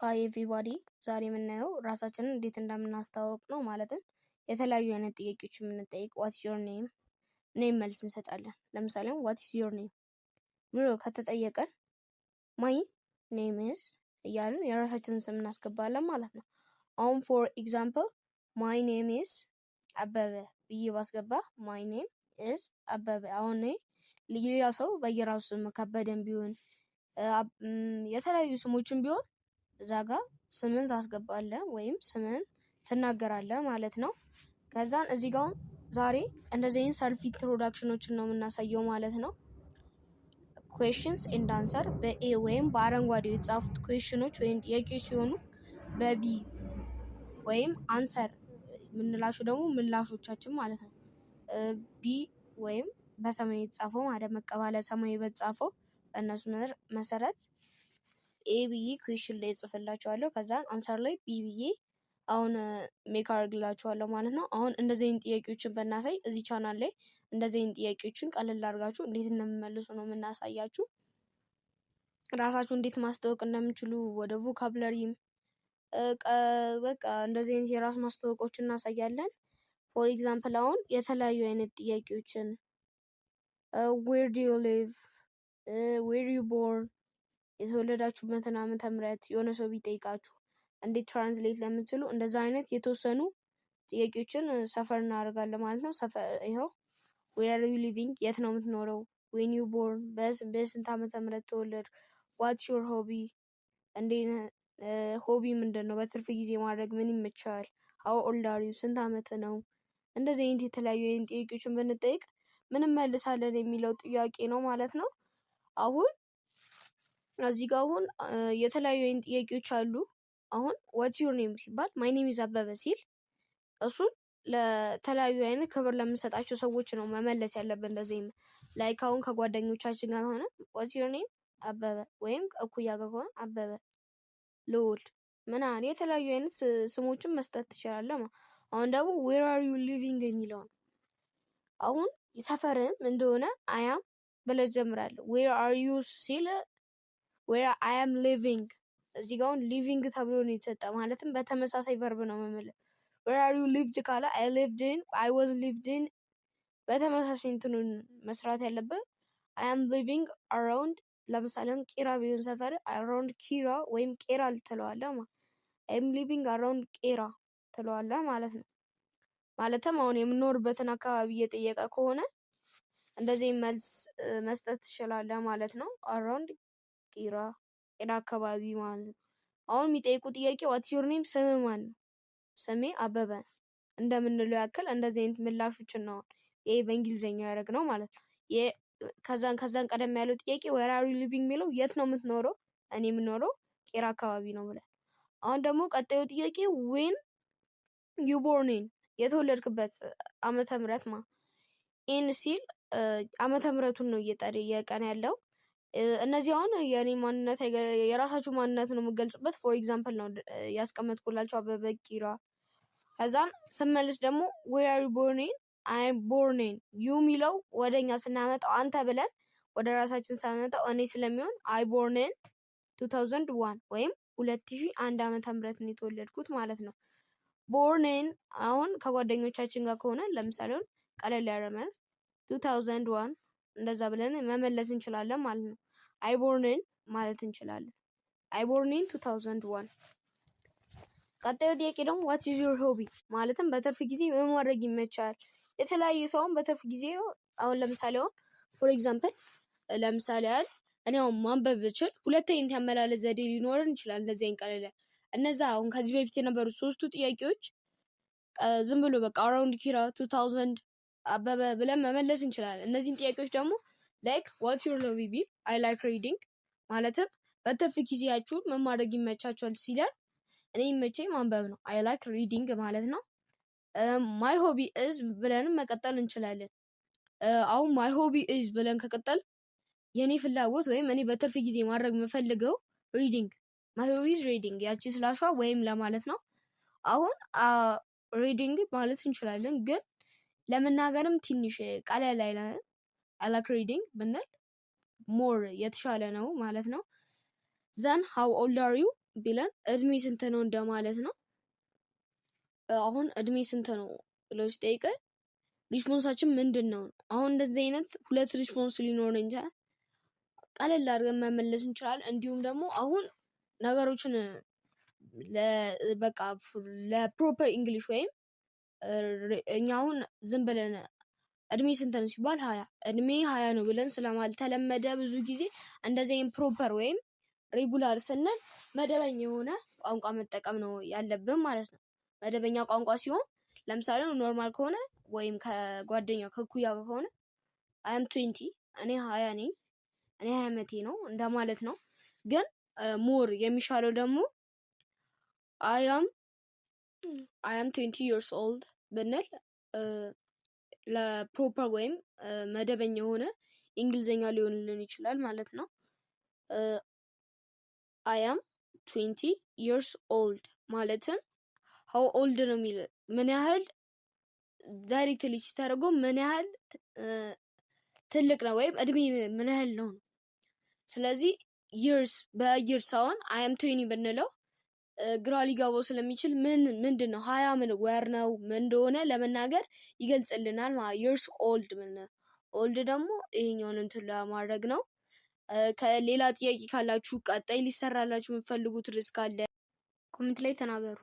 ሃይ ኤቭሪባዲ ዛሬ የምናየው ራሳችንን እንዴት እንደምናስተዋውቅ ነው። ማለትም የተለያዩ አይነት ጥያቄዎች የምንጠይቅ ዋት ኢዝ ዮር ኔም መልስ እንሰጣለን። ለምሳሌ ዋት ኢዝ ዮር ኔም ብሎ ከተጠየቀን ማይ ኔም ኢዝ እያልን የራሳችንን ስም እናስገባለን ማለት ነው። አሁን ፎር ኤግዛምፕል ማይ ኔም ኢዝ አበበ ብዬ ባስገባ ማይ ኔም ኢዝ አበበ። አሁን ሌላ ሰው በየራሱ ስም ከበደን ቢሆን የተለያዩ ስሞችን ቢሆን እዛ ጋር ስምን ታስገባለህ ወይም ስምን ትናገራለህ ማለት ነው። ከዛን እዚህ ጋር ዛሬ እንደዚህ አይነት ሰልፍ ኢንትሮዳክሽኖችን ነው የምናሳየው ማለት ነው። ኩዌስችንስ ኤንድ አንሰር በኤ ወይም በአረንጓዴው የተጻፉት ኩዌስችኖች ወይም ጥያቄዎች ሲሆኑ በቢ ወይም አንሰር የምንላቸው ደግሞ ምላሾቻችን ማለት ነው። ቢ ወይም በሰማያዊ የተጻፈው ማለት መቀባለ ሰማያዊ በተጻፈው በእነሱ መሰረት ኤ ብዬ ኩዌስችን ላይ ጽፍላችኋለሁ። ከዛ አንሰር ላይ ቢ ብዬ አሁን ሜክ አድርግላችኋለሁ ማለት ነው። አሁን እንደዚህ አይነት ጥያቄዎችን በእናሳይ እዚህ ቻናል ላይ እንደዚህ አይነት ጥያቄዎችን ቀለል አድርጋችሁ እንዴት እንደምመልሱ ነው የምናሳያችሁ። ራሳችሁ እንዴት ማስተዋወቅ እንደምችሉ ወደ ቮካብለሪም በቃ እንደዚህ አይነት የራስ ማስተዋወቆችን እናሳያለን። ፎር ኤግዛምፕል አሁን የተለያዩ አይነት ጥያቄዎችን ዌር ዱ ዩ ሊቭ፣ ዌር ዩ ቦርን፣ የተወለዳችሁበትን ዓመተ ምህረት የሆነ ሰው ቢጠይቃችሁ እንዴት ትራንስሌት ለምትሉ እንደዛ አይነት የተወሰኑ ጥያቄዎችን ሰፈር እናደርጋለን ማለት ነው። ይኸው ዌር አር ዩ ሊቪንግ፣ የት ነው የምትኖረው፣ ዌን ዩ ቦርን፣ በስንት ዓመተ ምህረት ተወለድ፣ ዋትስ ዮር ሆቢ፣ እንዴት ሆቢ ምንድን ነው፣ በትርፍ ጊዜ ማድረግ ምን ይመቻል፣ ሃው ኦልድ አር ዩ፣ ስንት ዓመት ነው። እንደዚህ አይነት የተለያዩ አይነት ጥያቄዎችን ብንጠይቅ ምን እንመልሳለን የሚለው ጥያቄ ነው ማለት ነው። አሁን እዚህ ጋር አሁን የተለያዩ አይነት ጥያቄዎች አሉ። አሁን ዋትስ ዮር ኔም ሲባል ማይ ኔም ኢዝ አበበ ሲል እሱን ለተለያዩ አይነት ክብር ለምንሰጣቸው ሰዎች ነው መመለስ ያለብን። እንደዚህ ላይክ አሁን ከጓደኞቻችን ጋር ሆነ ዋትስ ዮር ኔም አበበ፣ ወይም እኩያ ጋር ከሆነ አበበ፣ ልዑል ምናምን የተለያዩ አይነት ስሞችን መስጠት ትችላለህ። አሁን ደግሞ ዌር አር ዩ ሊቪንግ የሚለው ነው። አሁን ሰፈርም እንደሆነ አያም ብለህ ትጀምራለህ። ዌር አር ዩ ሲል ዌር አይ አም ሊቪንግ፣ እዚህ ጋር አሁን ሊቪንግ ተብሎ ነው የተሰጠ። ማለትም በተመሳሳይ ቨርብ ነው መመለስ። ዌር አር ዩ ሊቭድ ካለ አይ ሊቭድ ኢን፣ አይ ዋዝ ሊቭድ ኢን፣ በተመሳሳይ እንትኑን መስራት ያለበት። አይ አም ሊቪንግ አራውንድ፣ ለምሳሌ ቂራ ቢሆን ሰፈር አራውንድ ቂራ ወይም ቄራ ትለዋለህ። አይ አም ሊቪንግ አራውንድ ቄራ ትለዋለህ ማለት ነው። ማለትም አሁን የምኖርበትን አካባቢ እየጠየቀ ከሆነ እንደዚህ መልስ መስጠት ትችላለህ ማለት ነው። አራውንድ ቂራ አካባቢ ማለት ነው። አሁን የሚጠይቁ ጥያቄ ዋት ዮር ኔም፣ ስም ማን ነው? ስሜ አበበ እንደምንለው ያክል እንደዚህ አይነት ምላሾችን ነው ይሄ በእንግሊዝኛ ያደረግነው ማለት ነው። ከዛን ቀደም ያለው ጥያቄ ዌር አር ዩ ሊቪንግ የሚለው የት ነው የምትኖረው? እኔ የምኖረው ቄራ አካባቢ ነው ብለን። አሁን ደግሞ ቀጣዩ ጥያቄ ዌን ዩ ቦርን ኢን፣ የተወለድክበት ዓመተ ምህረት ኢን ሲል ዓመተ ምህረቱን ነው እየጠየቀን ያለው። እነዚህ አሁን የኔ ማንነት የራሳችሁ ማንነት ነው የምገልጹበት። ፎር ኤግዛምፕል ነው ያስቀመጥኩላችሁ አበበ ቂራ። ከዛም ስመልስ ደግሞ ዌር አር ዩ ቦርን ኢን፣ አይ አም ቦርን ኢን። ዩ የሚለው ወደኛ ስናመጣው አንተ ብለን ወደ ራሳችን ስናመጣው እኔ ስለሚሆን አይ ቦርን ኢን 2001 ወይም 2001 ዓመተ ምህረት ነው የተወለድኩት ማለት ነው። ቦርን ኢን አሁን ከጓደኞቻችን ጋር ከሆነ ለምሳሌ ቀለል ያለ መልስ 2001 እንደዛ ብለን መመለስ እንችላለን ማለት ነው። አይ ቦርን ኢን ማለት እንችላለን። አይ ቦርን ኢን 2001። ቀጣዩ ጥያቄ ደግሞ ዋት ኢዝ ዮር ሆቢ፣ ማለትም በትርፍ ጊዜ ምን ማድረግ ይመቻል። የተለያየ ሰውን በትርፍ ጊዜ አሁን ለምሳሌ ፎር ኤግዛምፕል ለምሳሌ እኔ አሁን ማንበብ ብችል ሁለት አይነት ያመላለስ ዘዴ ሊኖረን ይችላል። እንደዚህ አይነት ቀለል እነዛ አሁን ከዚህ በፊት የነበሩት ሶስቱ ጥያቄዎች ዝም ብሎ በቃ አራውንድ ኪራ 2000 አበበ ብለን መመለስ እንችላለን። እነዚህን ጥያቄዎች ደግሞ ላይክ ዋትስ ዮር ሆቢ ቢል አይ ላይክ ሪዲንግ፣ ማለትም በትርፍ ጊዜያችሁ ምን ማድረግ ይመቻችኋል ሲለን እኔ ይመቸኝ ማንበብ ነው፣ አይ ላይክ ሪዲንግ ማለት ነው። ማይ ሆቢ ኢዝ ብለንም መቀጠል እንችላለን። አሁን ማይ ሆቢ ኢዝ ብለን ከቀጠል የኔ ፍላጎት ወይም እኔ በትርፍ ጊዜ ማድረግ የምፈልገው ሪዲንግ፣ ማይ ሆቢ ኢዝ ሪዲንግ፣ ያቺ ስላሿ ወይም ለማለት ነው። አሁን ሪዲንግ ማለት እንችላለን፣ ግን ለመናገርም ትንሽ ቀለል አይላል። አይ ላይክ ሪዲንግ ብንል ሞር የተሻለ ነው ማለት ነው። ዘን ሃው ኦልድ አር ዩ ቢለን እድሜ ስንት ነው እንደማለት ነው። አሁን እድሜ ስንት ነው ብለው ሲጠይቀን ሪስፖንሳችን ምንድን ነው? አሁን እንደዚህ አይነት ሁለት ሪስፖንስ ሊኖር እንጂ ቀለል አድርገን መመለስ እንችላለን። እንዲሁም ደግሞ አሁን ነገሮችን በቃ ለፕሮፐር እንግሊሽ ወይም እኛ አሁን ዝም ብለን እድሜ ስንት ነው ሲባል 20 እድሜ 20 ነው ብለን ስለማልተለመደ ብዙ ጊዜ እንደዚህ አይነት ፕሮፐር ወይም ሬጉላር ስንል መደበኛ የሆነ ቋንቋ መጠቀም ነው ያለብን ማለት ነው። መደበኛ ቋንቋ ሲሆን ለምሳሌ ኖርማል ከሆነ ወይም ከጓደኛ ከኩያ ከሆነ አይ አም 20 እኔ 20 ነኝ፣ እኔ 20 ዓመቴ ነው እንደማለት ነው። ግን ሞር የሚሻለው ደግሞ አይ አም 20 years old ብንል ለፕሮፐር ወይም መደበኛ የሆነ እንግሊዘኛ ሊሆንልን ይችላል ማለት ነው። አይ አም 20 years old ማለትም how old ነው የሚል ምን ያህል ዳይሬክትሊ ሲተረጎም ምን ያህል ትልቅ ነው ወይም እድሜ ምን ያህል ነው። ስለዚህ years በየር ሳይሆን አይ አም 20 ብንለው ግራ ሊገባው ስለሚችል ምንድን ነው 20 ምን ወር ነው ምን እንደሆነ ለመናገር ይገልጽልናል ማለት years old ምን ኦልድ ደግሞ ይሄኛውን እንትን ለማድረግ ነው። ከሌላ ጥያቄ ካላችሁ ቀጣይ ሊሰራላችሁ የምትፈልጉት ርዕስ ካለ ኮሜንት ላይ ተናገሩ።